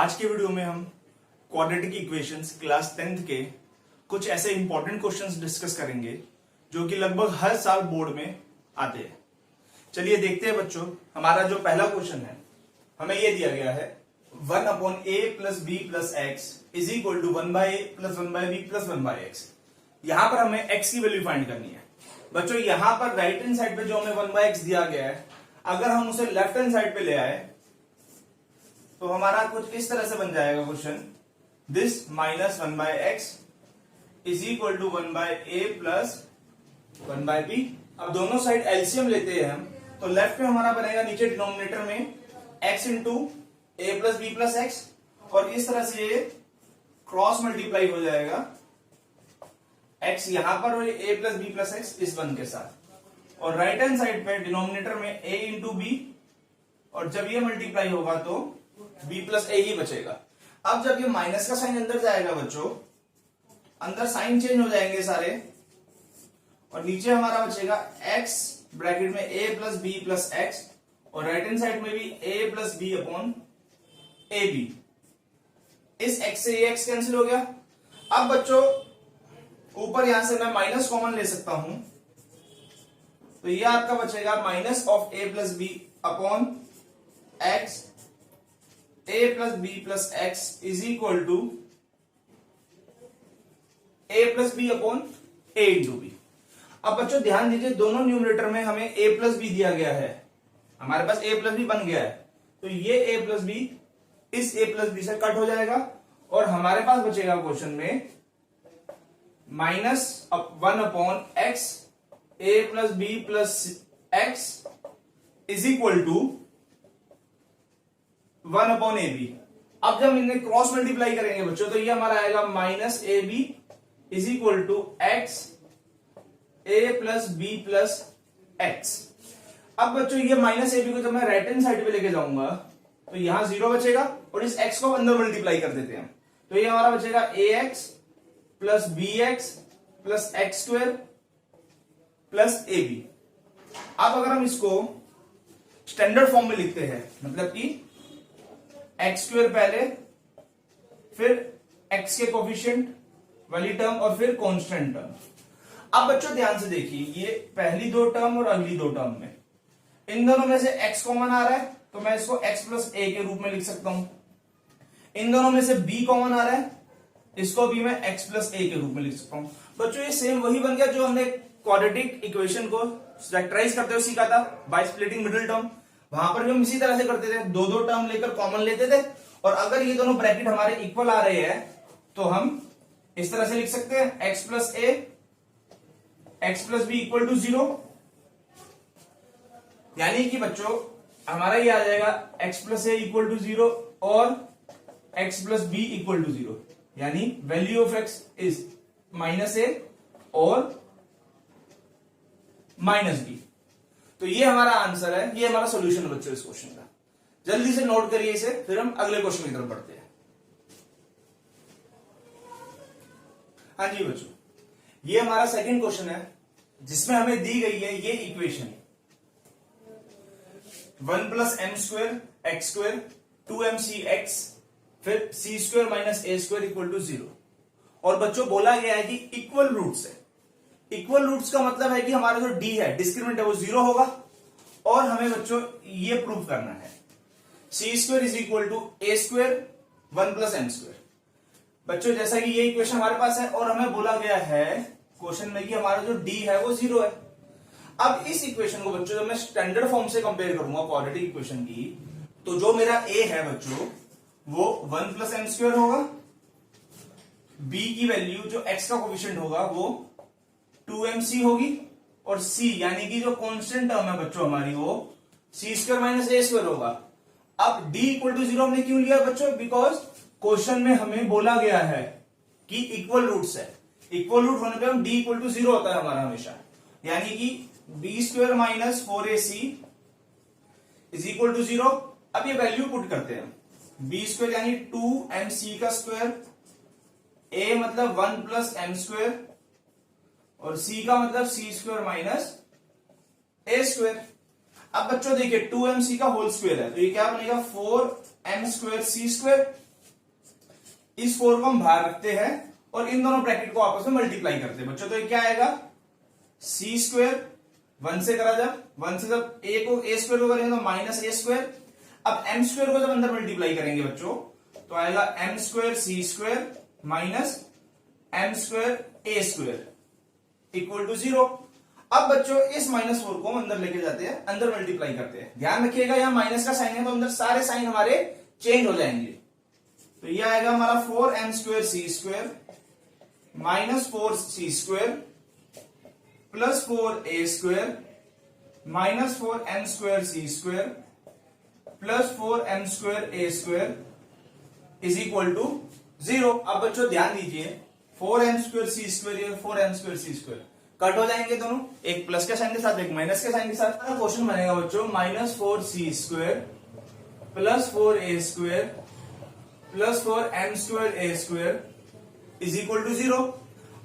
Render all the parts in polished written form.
आज के वीडियो में हम क्वाड्रेटिक इक्वेशंस क्लास 10th के कुछ ऐसे इंपॉर्टेंट क्वेश्चंस डिस्कस करेंगे जो कि लगभग हर साल बोर्ड में आते हैं। चलिए देखते हैं बच्चों, हमारा जो पहला क्वेश्चन है हमें ये दिया गया है 1/a plus B plus X is equal to 1/a plus 1/b plus 1/x। यहां पर हमें x की वैल्यू फाइंड करनी है। बच्चों यहां पर राइट हैंड साइड पे जो हमें 1/x दिया गया है, अगर हम उसे लेफ्ट हैंड साइड पे ले आए तो हमारा कुछ इस तरह से बन जाएगा question, this minus 1/x is equal to 1/a plus 1/b। अब दोनों साइड एलसीएम लेते हैं हम, तो लेफ्ट में हमारा बनेगा नीचे डिनोमिनेटर में x इंटू ए प्लस बी प्लस एक्स, और इस तरह से ये क्रॉस मल्टीप्लाई हो जाएगा x यहां पर और a plus B plus X इस वन के साथ, और राइट हैंड साइड पे डिनोमिनेटर में a इंटू बी, और जब ये मल्टीप्लाई होगा तो b प्लस a ही बचेगा। अब जब ये माइनस का साइन अंदर जाएगा बच्चों, अंदर साइन चेंज हो जाएंगे सारे, और नीचे हमारा बचेगा x ब्रैकेट में a plus B plus X, और राइट हैंड साइड में भी a plus B upon A B. इस x से ये x कैंसिल हो गया। अब बच्चों ऊपर यहां से मैं माइनस कॉमन ले सकता हूं, तो ये आपका बचेगा minus of a plus B upon X, a plus B plus X is equal to a plus B upon a into B. अब बच्चों ध्यान दीजिए, दोनों न्यूमरेटर में हमें a प्लस बी दिया गया है, हमारे पास a प्लस बी बन गया है, तो ये a प्लस बी इस a प्लस बी से कट हो जाएगा, और हमारे पास बचेगा क्वेश्चन में minus 1 upon X a plus B plus X is equal to 1 upon A B. अब जब इन्हें क्रॉस मल्टीप्लाई करेंगे बच्चों, तो ये हमारा आएगा minus A B is equal to X A plus B plus X. अब बच्चों ये माइनस ए बी को जब मैं राइट हैंड साइड पे लेके जाऊंगा तो यहां 0 बचेगा, और इस x को अंदर मल्टीप्लाई कर देते हैं, तो ये हमारा बचेगा a x plus b x plus x square plus a B. अब अगर हम इसको स्टैंडर्ड फॉर्म में लिखते हैं, मतलब कि एक्स स्क्वायर पहले, फिर एक्स के कोफिशिएंट वाली टर्म, और फिर कांस्टेंट टर्म। अब बच्चों ध्यान से देखिए, ये पहली दो टर्म और अगली दो टर्म में इन दोनों में से x कॉमन आ रहा है, तो मैं इसको x प्लस a के रूप में लिख सकता हूं। इन दोनों में से b कॉमन आ रहा है, इसको भी मैं x प्लस a के रूप में लिख सकता हूं। बच्चों ये सेम वही बन गया जो हमने क्वाड्रेटिक इक्वेशन को फैक्टराइज करते हुए सीखा था बाय स्प्लिटिंग मिडिल टर्म। वहां पर भी हम इसी तरह से करते थे, दो दो टर्म लेकर कॉमन लेते थे, और अगर ये दोनों ब्रैकेट हमारे इक्वल आ रहे हैं तो हम इस तरह से लिख सकते हैं x plus a x plus b equal to 0। यानी कि बच्चों हमारा ये आ जाएगा x plus a equal to 0 और x plus b equal to 0, यानी value of x is minus a और माइनस बी। तो ये हमारा आंसर है, ये हमारा सॉल्यूशन है बच्चों इस क्वेश्चन का। जल्दी से नोट करिए इसे, फिर हम अगले क्वेश्चन की तरफ बढ़ते हैं। हाँ जी बच्चों, ये हमारा सेकंड क्वेश्चन है जिसमें हमें दी गई है ये equation 1 plus M square X square 2mc x फिर c square minus A square equal to 0। और बच्चों बोला गया है कि इक्वल रूट्स है। इक्वल रूट्स का मतलब है कि हमारा जो d है, डिस्क्रिमिनेंट है, वो 0 होगा, और हमें बच्चों ये प्रूव करना है c square is equal to A square 1 plus M square. बच्चों जैसा कि ये इक्वेशन हमारे पास है, और हमें बोला गया है क्वेश्चन में कि हमारा जो d है वो 0 है। अब इस इक्वेशन को बच्चों जब मैं स्टैंडर्ड फॉर्म से कंपेयर करूंगा क्वाड्रेटिक इक्वेशन की, तो जो मेरा a है बच्चों वो 1 प्लस एम स्क्वायर होगा, b की वैल्यू जो x का कोफिशिएंट होगा वो 2mc होगी, और c यानी कि जो कांस्टेंट टर्म है बच्चों हमारी वो c square minus A square होगा। अब d इक्वल टू 0 हमने क्यों लिया बच्चों? बिकॉज क्वेश्चन में हमें बोला गया है कि इक्वल रूट्स है। इक्वल रूट होने पे हम d इक्वल टू 0 होता है हमारा हमेशा, यानी कि b square minus 4ac is equal to 0। अब ये वैल्यू पुट करते हैं, b स्क्वायर यानी 2mc का स्क्वायर, a मतलब 1 प्लस एम स्क्वायर, और c का मतलब c square minus A square. अब बच्चों देखिए 2mc का होल स्क्वायर है, तो ये क्या बनेगा 4m स्क्वायर c स्क्वायर, इस 4 को हम बाहर रखते हैं और इन दोनों ब्रैकेट को आपस में मल्टीप्लाई करते हैं बच्चों। तो ये क्या आएगा, सी स्क्वायर 1 से करा जब 1 से जब ए को ए स्क्वायर को करेंगे तो माइनस ए स्क्वायर। अब एम स्क्वायर को जब अंदर मल्टीप्लाई करेंगे बच्चों तो आएगा M square C square minus M square A square equal to 0। अब बच्चों इस -4 को हम अंदर लेके जाते हैं, अंदर मल्टीप्लाई करते हैं। ध्यान रखिएगा यहां माइनस का साइन है तो अंदर सारे साइन हमारे चेंज हो जाएंगे। तो ये आएगा हमारा 4m square C square minus 4c square plus 4a square minus 4m square C square plus 4m square a square is equal to 0। अब बच्चों ध्यान दीजिए 4m square C square 4m square C square cut हो जाएंगे दोनों, एक plus के sign के साथ एक माइनस के साइन के साथ। क्वेश्चन बनेगा बच्चों minus 4c square plus 4a square plus 4m square a square is equal to 0।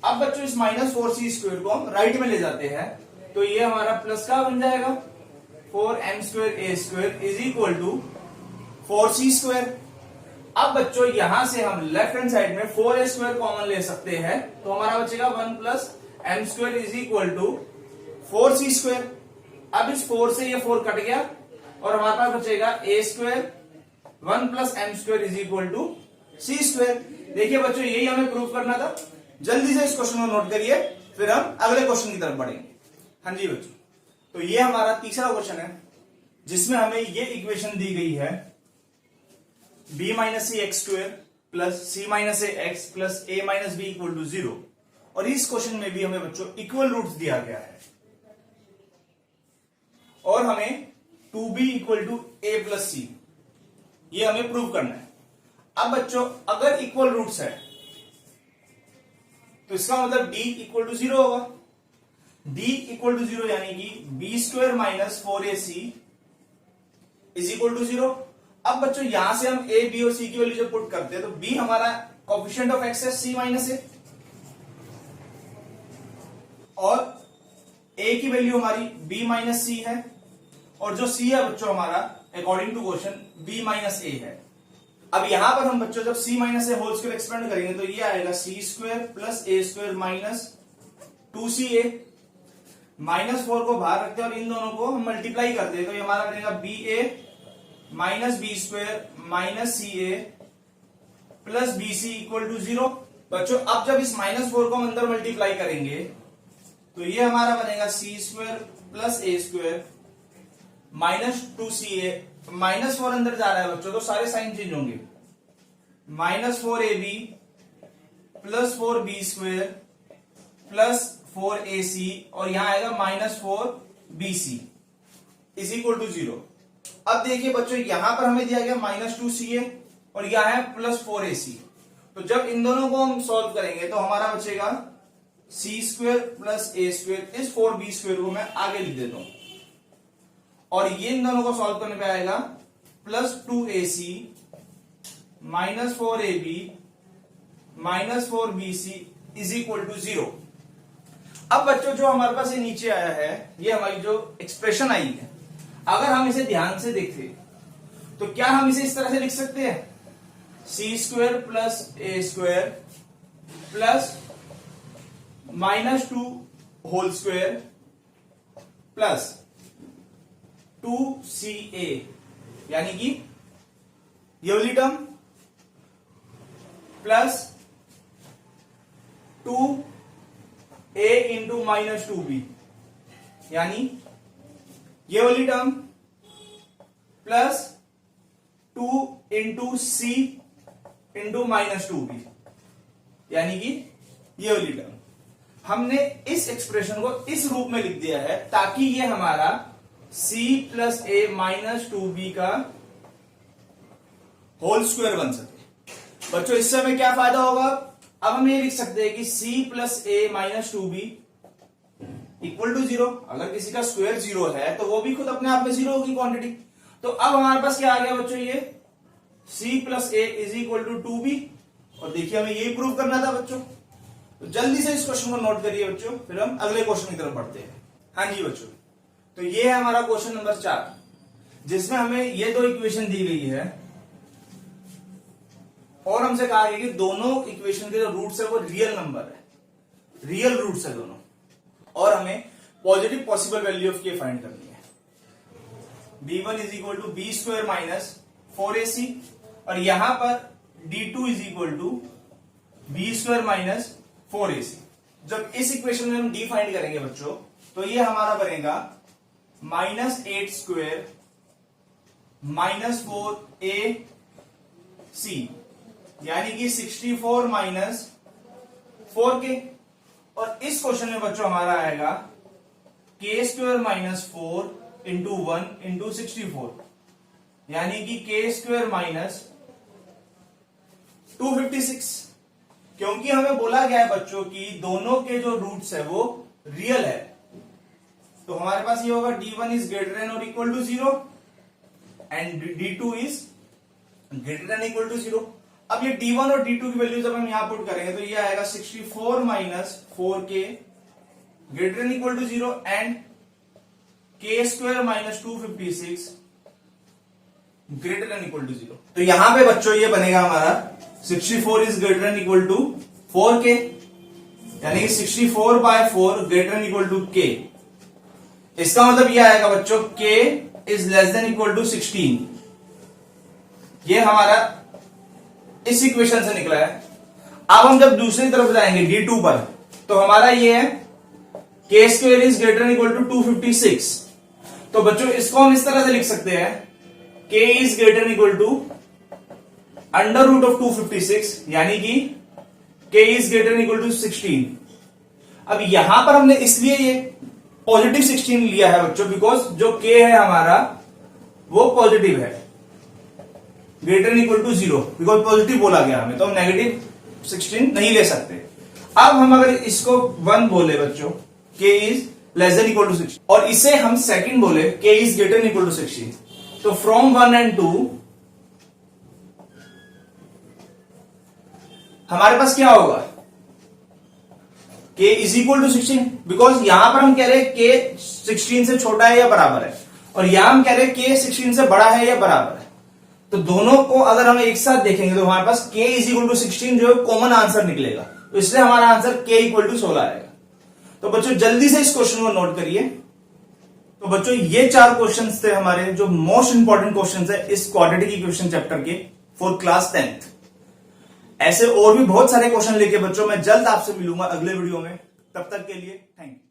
अब बच्चों इस माइनस 4c स्क्वायर को हम राइट में ले जाते हैं तो ये हमारा प्लस का बन जाएगा 4m square a square is equal to 4c square. अब बच्चों यहां से हम लेफ्ट हैंड साइड में 4a स्क्वायर कॉमन ले सकते हैं तो हमारा बचेगा 1 plus M square is equal to 4c square. अब इस 4 से ये 4 कट गया और हमारे पास बचेगा a square 1 plus M square is equal to c square. देखिए बच्चों यही हमें प्रूव करना था। जल्दी से इस क्वेश्चन को नोट करिए फिर हम अगले क्वेश्चन की तरफ बढ़ेंगे। हाँ जी बच्चों, तो ये हमारा तीसरा क्वेश्चन है जिसमें हमें ये इक्वेशन दी गई है b minus C X square plus C minus A x plus A minus B equal to 0। और इस क्वेश्चन में भी हमें बच्चों इक्वल रूट्स दिया गया है और हमें 2b equal to a plus c ये हमें प्रूव करना है। अब बच्चों अगर इक्वल रूट्स है तो इसका मतलब d इक्वल टू 0 होगा। d इक्वल टू 0 यानी कि b square minus 4ac is equal to 0। अब बच्चों यहां से हम a b और c की वैल्यू जब पुट करते हैं तो b हमारा कोएफिशिएंट ऑफ x है c माइनस ए और a की वैल्यू हमारी b माइनस सी है और जो c है बच्चों हमारा according to question b minus a है। अब यहां पर हम बच्चों जब c minus a whole square expand करेंगे तो ये आएगा c square plus a square minus 2ca। -4 को बाहर रखते हैं और इन दोनों को हम मल्टीप्लाई करते हैं तो ये हमारा बनेगा ba minus B square minus C A plus B C equal to 0। बच्चों अब जब इस -4 को हम अंदर मल्टीप्लाई करेंगे तो ये हमारा बनेगा सी square plus a square minus 2ca। -4 अंदर जा रहा है बच्चों तो सारे साइन चेंज होंगे। -4ab plus 4b square plus 4ac और यहां आएगा -4bc इज इक्वल टू 0। अब देखिए बच्चों यहां पर हमें दिया गया -2ca और यहां है प्लस 4ac। तो जब इन दोनों को हम सॉल्व करेंगे तो हमारा बचेगा सी स्क्वायर प्लस ए स्क्वायर। इस 4b स्क्वायर को मैं आगे लिख देता हूं और ये इन दोनों को सॉल्व करने पे आएगा plus 2ac minus 4ab minus 4bc is equal to 0। अब बच्चों जो हमारे पास ये नीचे आया है ये हमारी जो एक्सप्रेशन आई है अगर हम इसे ध्यान से देखें तो क्या हम इसे इस तरह से लिख सकते हैं c square plus a square plus -2 whole square plus 2ca यानी कि ये वाली term plus 2a into -2b यानी ये वाली टर्म प्लस 2 इंटू सी इंटू -2b यानी कि ये वाली टर्म। हमने इस एक्सप्रेशन को इस रूप में लिख दिया है ताकि ये हमारा c प्लस ए -2b का होल स्क्वायर बन सके। बच्चों इससे हमें क्या फायदा होगा, अब हम ये लिख सकते हैं कि c plus A -2b equal to 0। अगर किसी का स्क्वायर 0 है तो वो भी खुद अपने आप में 0 होगी क्वांटिटी। तो अब हमारे पास क्या आ गया बच्चों ये c plus A is equal to 2b और देखिए हमें यही प्रूव करना था बच्चों। तो जल्दी से इस क्वेश्चन को नोट करिए बच्चों फिर हम अगले क्वेश्चन की तरफ बढ़ते हैं। हाँ जी बच्चों, तो ये है हमारा क्वेश्चन नंबर 4 जिसमें हमें ये दो इक्वेशन दी गई है और हमसे कहा गया कि दोनों इक्वेशन के जो रूट्स है वो रियल नंबर है, रियल रूट्स है दोनों, और हमें positive possible value of K find करनी है। b1 is equal to B square minus 4ac और यहां पर d2 is equal to B square minus 4ac। जब इस इक्वेशन में हम d फाइंड करेंगे बच्चों तो ये हमारा बनेगा -8 स्क्वायर माइनस 4ac यानी कि 64 माइनस 4k। और इस क्वेश्चन में बच्चों हमारा आएगा k square minus 4 into 1 into 64 यानी कि k स्क्वायर माइनस 256। क्योंकि हमें बोला गया है बच्चों कि दोनों के जो रूट्स है वो रियल है, तो हमारे पास ये होगा d1 इज ग्रेटर देन और equal to 0 and d2 is greater than equal to 0। अब ये d1 और d2 की वैल्यू जब हम यहां पुट करेंगे तो ये आएगा 64 minus 4k greater than equal to 0 and k square minus 256 greater than equal to 0। तो यहां पे बच्चों ये बनेगा हमारा 64 is greater than equal to 4k यानी कि 64 by 4 greater than equal to k। इसका मतलब ये आएगा बच्चों k is less than equal to 16। ये हमारा इस इक्वेशन से निकला है। अब हम जब दूसरी तरफ जाएंगे d2 पर तो हमारा ये है k square is greater than equal to 256। तो बच्चों इसको हम इस तरह से लिख सकते हैं k is greater than equal to under root of 256 यानी कि k is greater than equal to 16। अब यहां पर हमने इसलिए ये पॉजिटिव 16 लिया है बच्चों बिकॉज जो k है हमारा वो पॉजिटिव है greater than equal to 0 because positive बोला गया हमें, तो हम नेगेटिव 16 नहीं ले सकते। अब हम अगर इसको 1 बोले बच्चों k is less than equal to 16 और इसे हम सेकंड बोले k is greater than equal to 16 तो फ्रॉम 1 एंड 2 हमारे पास क्या होगा k is equal to 16 because यहां पर हम कह रहे हैं k 16 से छोटा है या बराबर है और यहां हम कह रहे हैं k 16 से बड़ा है या बराबर है। तो दोनों को अगर हम एक साथ देखेंगे तो हमारे पास k इज इक्वल टू 16 जो है कॉमन आंसर निकलेगा, तो इसलिए हमारा आंसर k इक्वल टू 16 आएगा। तो बच्चों जल्दी से इस क्वेश्चन को नोट करिए। तो बच्चों ये 4 क्वेश्चंस थे हमारे जो मोस्ट इंपॉर्टेंट क्वेश्चंस है इस क्वाड्रेटिक इक्वेशन चैप्टर के फॉर क्लास 10th। ऐसे और भी बहुत सारे क्वेश्चन लेके बच्चों मैं जल्द आपसे मिलूंगा अगले वीडियो में। तब तक के लिए थैंक यू।